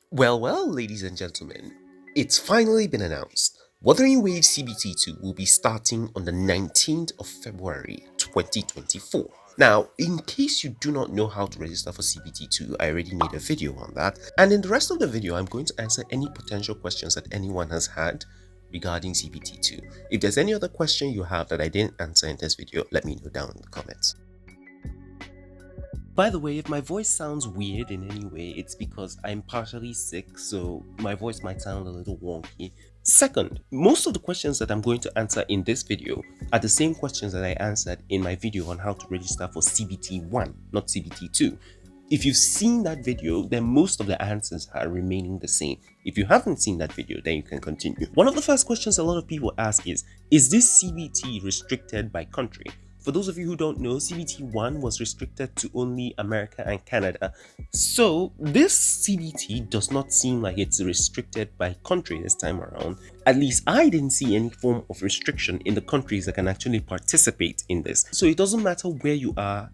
Well, ladies and gentlemen, it's finally been announced. Wuthering Waves CBT2 will be starting on the 19th of February 2024. Now, in case you do not know how to register for CBT2, I already made a video on that. And in the rest of the video, I'm going to answer any potential questions that anyone has had regarding CBT2. If there's any other question you have that I didn't answer in this video, let me know down in the comments. By the way, if my voice sounds weird in any way, it's because I'm partially sick, so my voice might sound a little wonky. Second, most of the questions that I'm going to answer in this video are the same questions that I answered in my video on how to register for CBT1, not CBT2. If you've seen that video, then most of the answers are remaining the same. If you haven't seen that video, then you can continue. One of the first questions a lot of people ask is this CBT restricted by country? For those of you who don't know, CBT1 was restricted to only America and Canada. So this CBT does not seem like it's restricted by country this time around. At least I didn't see any form of restriction in the countries that can actually participate in this. So it doesn't matter where you are,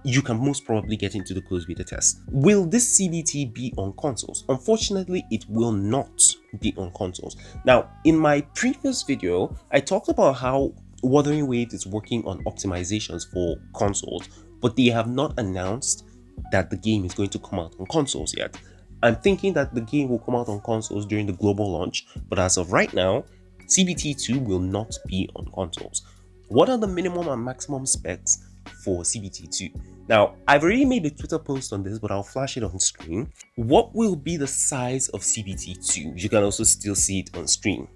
you can most probably get into the closed beta test. Will this CBT be on consoles? Unfortunately, it will not be on consoles. Now, in my previous video, I talked about how Wuthering Waves is working on optimizations for consoles, but they have not announced that the game is going to come out on consoles yet. I'm thinking that the game will come out on consoles during the global launch, but as of right now, CBT2 will not be on consoles. What are the minimum and maximum specs for CBT2? Now, I've already made a Twitter post on this, but I'll flash it on screen. What will be the size of CBT2? You can also still see it on screen.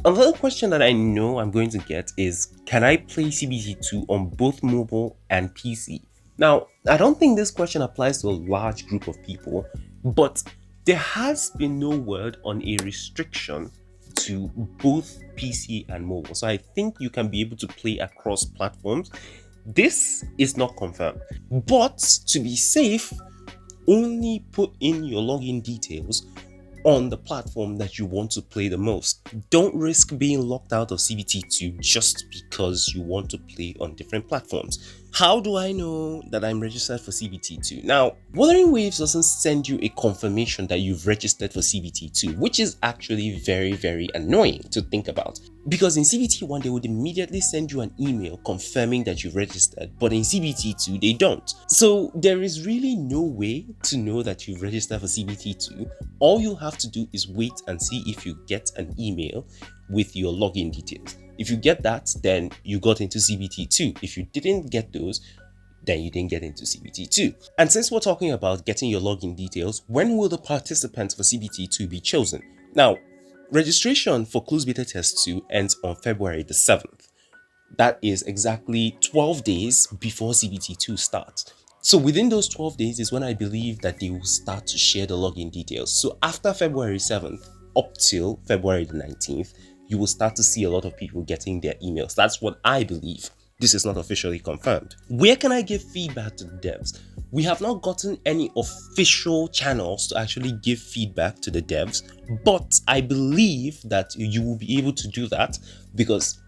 Another question that I know I'm going to get is, can I play CBT2 on both mobile and PC? Now, I don't think this question applies to a large group of people, but there has been no word on a restriction to both PC and mobile. So I think you can be able to play across platforms. This is not confirmed, but to be safe, only put in your login details on the platform that you want to play the most. Don't risk being locked out of CBT2 just because you want to play on different platforms. How do I know that I'm registered for CBT2? Now, Wuthering Waves doesn't send you a confirmation that you've registered for CBT2, which is actually very, very annoying to think about. Because in CBT1, they would immediately send you an email confirming that you've registered, but in CBT2, they don't. So there is really no way to know that you've registered for CBT2. All you'll have to do is wait and see if you get an email with your login details. If you get that, then you got into CBT2. If you didn't get those, then you didn't get into CBT2. And since we're talking about getting your login details, when will the participants for CBT2 be chosen? Now, registration for closed beta test 2 ends on February the 7th. That is exactly 12 days before CBT2 starts. So within those 12 days is when I believe that they will start to share the login details. So after February 7th up till February the 19th, you will start to see a lot of people getting their emails. That's what I believe. This is not officially confirmed. Where can I give feedback to the devs? We have not gotten any official channels to actually give feedback to the devs, but I believe that you will be able to do that because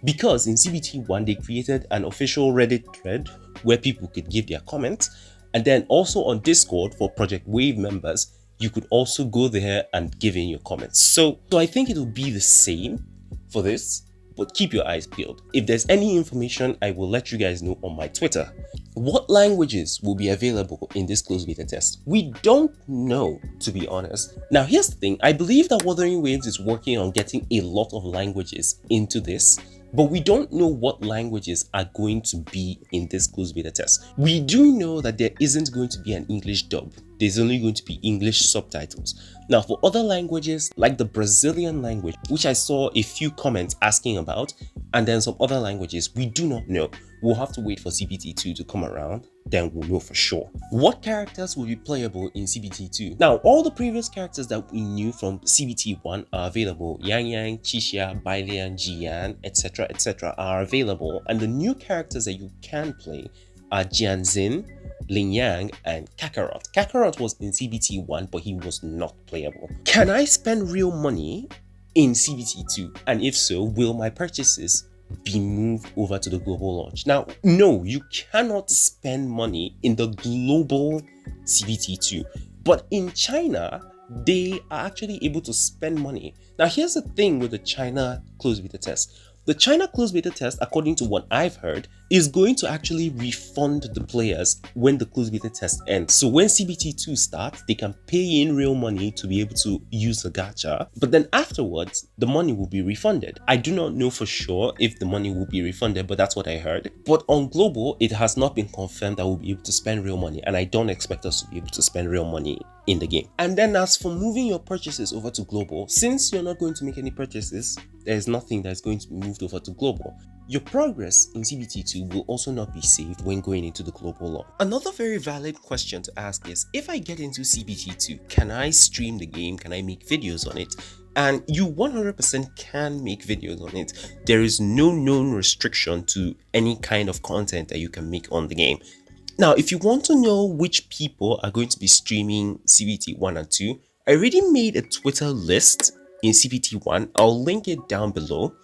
in CBT1 they created an official Reddit thread where people could give their comments, and then also on Discord for Project Wave members, you could also go there and give in your comments. So I think it will be the same for this, but keep your eyes peeled. If there's any information, I will let you guys know on my Twitter. What languages will be available in this closed beta test? We don't know, to be honest. Now, here's the thing. I believe that Wuthering Waves is working on getting a lot of languages into this, but we don't know what languages are going to be in this closed beta test. We do know that there isn't going to be an English dub. There's only going to be English subtitles. Now, for other languages, like the Brazilian language, which I saw a few comments asking about, and then some other languages, we do not know. We'll have to wait for CBT2 to come around, then we'll know for sure. What characters will be playable in CBT2? Now, all the previous characters that we knew from CBT1 are available. Yang Yang, Qixia, Bailian, Jian, etc. are available, and the new characters that you can play are Jianzin, Lin Yang, and Kakarot. Kakarot was in CBT1, but he was not playable. Can I spend real money in CBT2? And if so, will my purchases be moved over to the global launch? Now, no, you cannot spend money in the global CBT2, but in China, they are actually able to spend money. Now, here's the thing with the China closed beta test. The China closed beta test, according to what I've heard, is going to actually refund the players when the closed beta test ends. So when CBT2 starts, they can pay in real money to be able to use the gacha. But then afterwards, the money will be refunded. I do not know for sure if the money will be refunded, but that's what I heard. But on global, it has not been confirmed that we'll be able to spend real money. And I don't expect us to be able to spend real money in the game. And then as for moving your purchases over to global, since you're not going to make any purchases, there's nothing that's going to be moved over to global. Your progress in CBT2 will also not be saved when going into the global launch. Another very valid question to ask is, if I get into CBT2, can I stream the game? Can I make videos on it? And you 100% can make videos on it. There is no known restriction to any kind of content that you can make on the game. Now, if you want to know which people are going to be streaming CBT 1 and 2, I already made a Twitter list in CBT 1. I'll link it down below.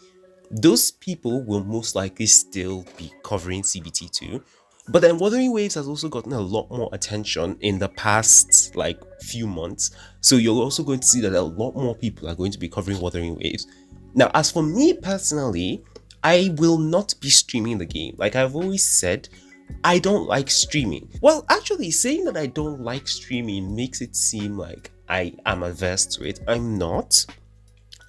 Those people will most likely still be covering CBT 2. But then Wuthering Waves has also gotten a lot more attention in the past few months. So you're also going to see that a lot more people are going to be covering Wuthering Waves. Now, as for me personally, I will not be streaming the game. Like I've always said, I don't like streaming. Well, actually, saying that I don't like streaming makes it seem like I am averse to it. I'm not.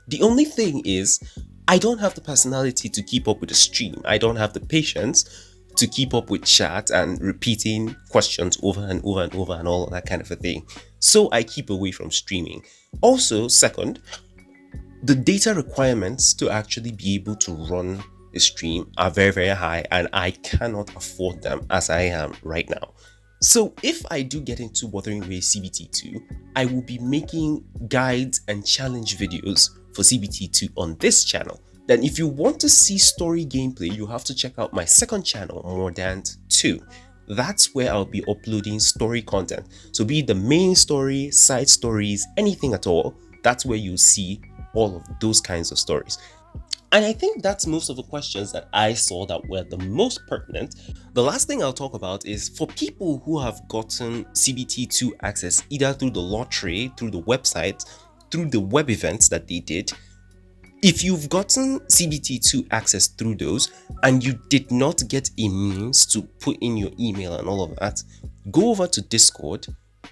The only thing is, I don't have the personality to keep up with the stream. I don't have the patience to keep up with chat and repeating questions over and over and over and all of that kind of a thing. So I keep away from streaming. Also, second, the data requirements to actually be able to run a stream are very, very high, and I cannot afford them as I am right now. So if I do get into Wuthering Waves CBT2, I will be making guides and challenge videos for CBT2 on this channel. Then if you want to see story gameplay, you have to check out my second channel, Mordant 2. That's where I'll be uploading story content. So be it the main story, side stories, anything at all, that's where you'll see all of those kinds of stories. And I think that's most of the questions that I saw that were the most pertinent. The last thing I'll talk about is for people who have gotten CBT2 access either through the lottery, through the website, through the web events that they did. If you've gotten CBT2 access through those and you did not get a means to put in your email and all of that, go over to Discord.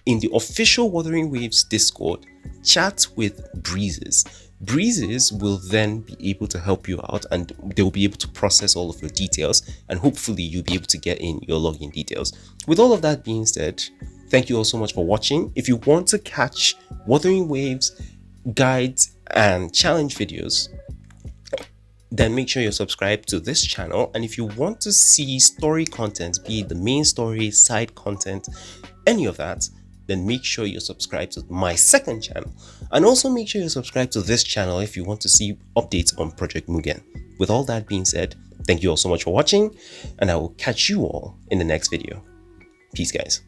In the official Wuthering Waves Discord, chat with Breezes. Breezes will then be able to help you out, and they'll be able to process all of your details, and hopefully you'll be able to get in your login details. With all of that being said, thank you all so much for watching. If you want to catch Wuthering Waves guides and challenge videos, then make sure you're subscribed to this channel. And if you want to see story content, be it the main story, side content, any of that, then make sure you're subscribed to my second channel. And also make sure you're subscribed to this channel if you want to see updates on Project Mugen. With all that being said, thank you all so much for watching, and I will catch you all in the next video. Peace, guys.